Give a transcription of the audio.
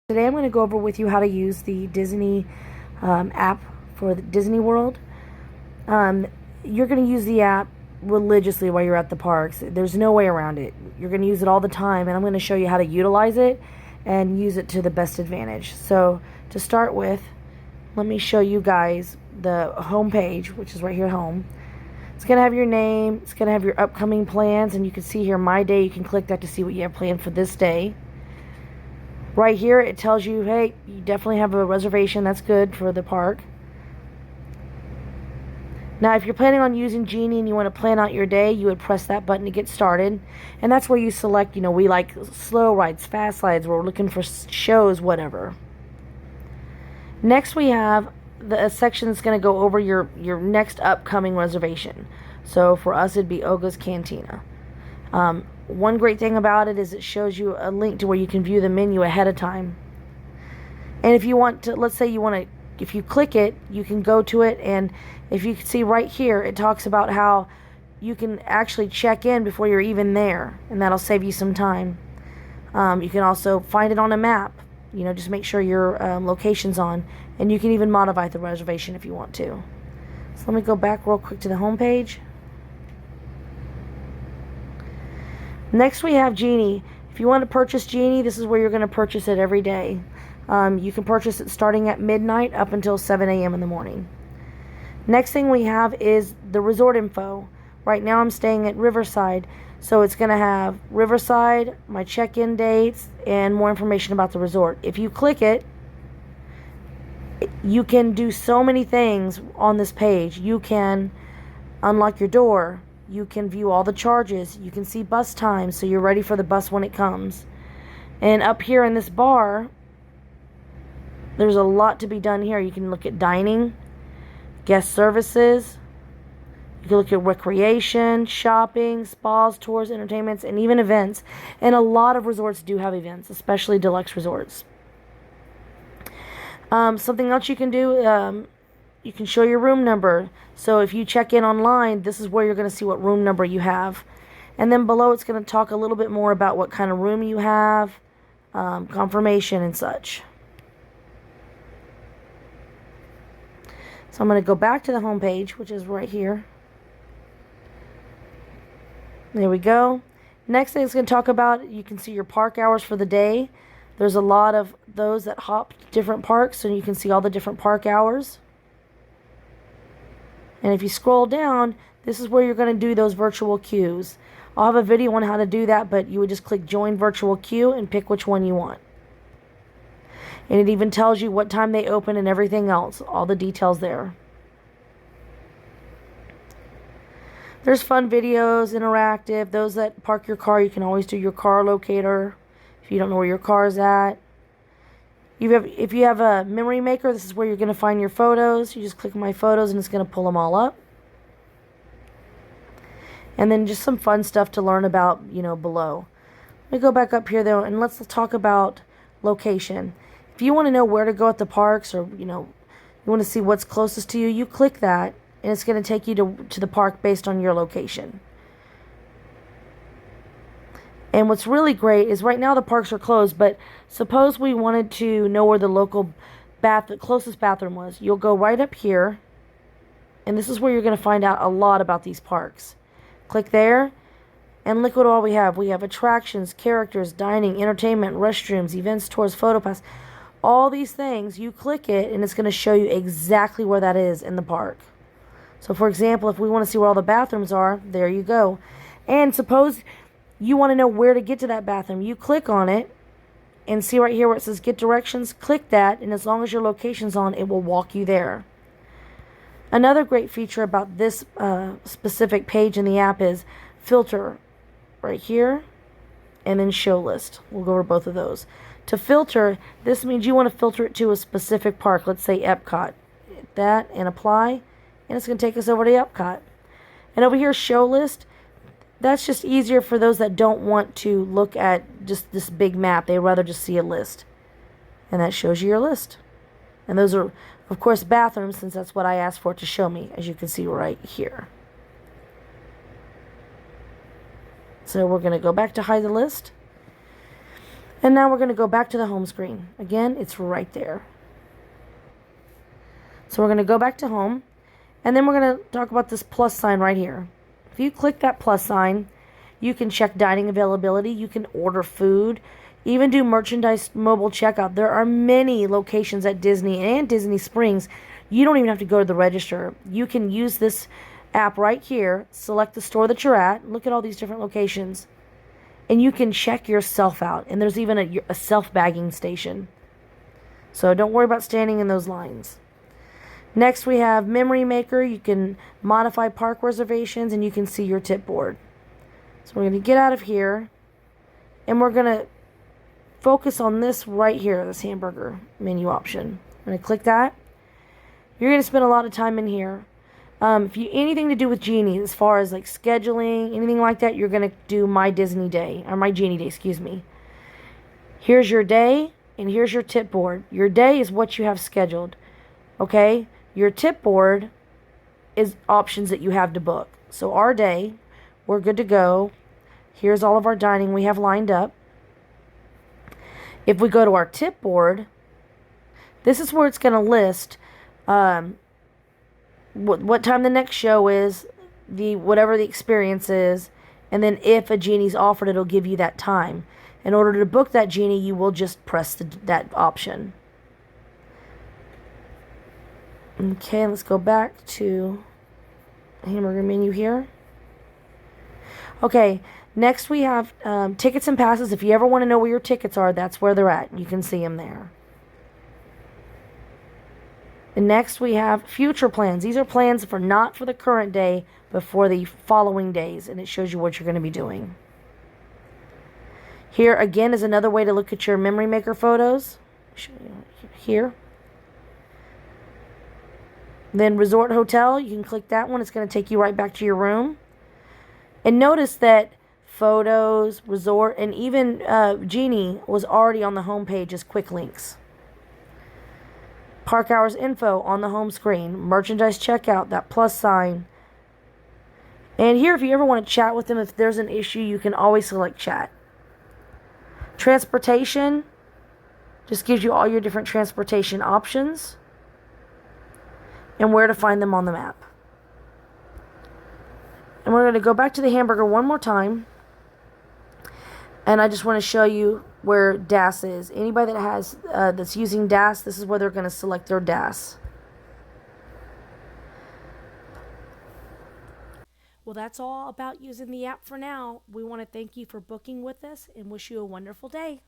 Today I'm going to go over with you how to use the Disney app for the Disney World. You're going to use the app religiously while you're at the parks. There's no way around it. You're going to use it all the time, and I'm going to show you how to utilize it and use it to the best advantage. So to start with, let me show you guys the home page, which is right here, home. It's going to have your name. It's going to have your upcoming plans, and you can see here My Day. You can click that to see what you have planned for this day. Right here, it tells you, hey, you definitely have a reservation. That's good for the park. Now, if you're planning on using Genie and you want to plan out your day, you would press that button to get started. And that's where you select, we like slow rides, fast slides, we're looking for shows, whatever. Next, we have a section that's going to go over your next upcoming reservation. So for us, it'd be Oga's Cantina. One great thing about it is it shows you a link to where you can view the menu ahead of time. And if you want to, let's say if you click it, you can go to it, and if you can see right here, it talks about how you can actually check in before you're even there, and that'll save you some time. You can also find it on a map, just make sure your location's on, and you can even modify the reservation if you want to. So let me go back real quick to the home page. Next, we have Genie. If you want to purchase Genie, this is where you're going to purchase it every day. You can purchase it starting at midnight up until 7 a.m. in the morning. Next thing we have is the resort info. Right now I'm staying at Riverside, so it's going to have Riverside, my check-in dates, and more information about the resort. If you click it, you can do so many things on this page. You can unlock your door. You can view all the charges. You can see bus times, so you're ready for the bus when it comes. And up here in this bar, there's a lot to be done here. You can look at dining, guest services. You can look at recreation, shopping, spas, tours, entertainments, and even events. And a lot of resorts do have events, especially deluxe resorts. Something else you can do, you can show your room number. So if you check in online, this is where you're going to see what room number you have. And then below, it's going to talk a little bit more about what kind of room you have, confirmation and such. So I'm going to go back to the home page, which is right here. There we go. Next thing it's going to talk about, you can see your park hours for the day. There's a lot of those that hop to different parks, so you can see all the different park hours. And if you scroll down, this is where you're going to do those virtual queues. I'll have a video on how to do that, but you would just click join virtual queue and pick which one you want. And it even tells you what time they open and everything else, all the details there. There's fun videos, interactive. Those that park your car, you can always do your car locator if you don't know where your car is at. If you have a memory maker, this is where you're going to find your photos. You just click my photos and it's going to pull them all up. And then just some fun stuff to learn about, below. Let me go back up here though, and let's talk about location. If you want to know where to go at the parks, or you want to see what's closest to you, you click that and it's going to take you to the park based on your location. And what's really great is right now the parks are closed, but suppose we wanted to know where the closest bathroom was. You'll go right up here, and this is where you're going to find out a lot about these parks. Click there, and look at all we have. We have attractions, characters, dining, entertainment, restrooms, events, tours, photo pass. All these things, you click it, and it's going to show you exactly where that is in the park. So, for example, if we want to see where all the bathrooms are, there you go. And suppose you want to know where to get to that bathroom. You click on it and see right here where it says get directions. Click that, and as long as your location's on, it will walk you there. Another great feature about this specific page in the app is filter right here and then show list. We'll go over both of those. To filter, this means you want to filter it to a specific park. Let's say Epcot. Hit that and apply, and it's going to take us over to Epcot. And over here, show list. That's just easier for those that don't want to look at just this big map. They'd rather just see a list. And that shows you your list. And those are, of course, bathrooms, since that's what I asked for it to show me, as you can see right here. So we're going to go back to hide the list. And now we're going to go back to the home screen. Again, it's right there. So we're going to go back to home. And then we're going to talk about this plus sign right here. If you click that plus sign, you can check dining availability. You can order food. Even do merchandise mobile checkout. There are many locations at Disney and Disney Springs. You don't even have to go to the register. You can use this app right here. Select the store that you're at. Look at all these different locations. And you can check yourself out. And there's even a self-bagging station. So don't worry about standing in those lines. Next we have Memory Maker. You can modify park reservations and you can see your tip board. So we're going to get out of here and we're going to focus on this right here, this hamburger menu option. I'm going to click that. You're going to spend a lot of time in here. If you anything to do with Genie, as far as like scheduling, anything like that, you're going to do My Disney Day, or My Genie Day, excuse me. Here's your day, and here's your tip board. Your day is what you have scheduled, okay? Your tip board is options that you have to book. So our day, we're good to go. Here's all of our dining we have lined up. If we go to our tip board, this is where it's going to list what time the next show is, whatever the experience is, and then if a Genie's offered, it'll give you that time. In order to book that Genie, you will just press that option. Okay, let's go back to the hamburger menu here. Okay, next we have tickets and passes. If you ever want to know where your tickets are, that's where they're at. You can see them there. And next we have future plans. These are plans for not for the current day, but for the following days. And it shows you what you're going to be doing. Here again is another way to look at your Memory Maker photos. Show you here. Then Resort Hotel, you can click that one. It's going to take you right back to your room. And notice that photos, resort, and even Genie was already on the home page as quick links. Park hours info on the home screen. Merchandise checkout, that plus sign. And here, if you ever want to chat with them, if there's an issue, you can always select chat. Transportation just gives you all your different transportation options and where to find them on the map. And we're going to go back to the hamburger one more time. And I just want to show you where DAS is. Anybody that has that's using DAS, this is where they're going to select their DAS. Well, that's all about using the app for now. We want to thank you for booking with us and wish you a wonderful day.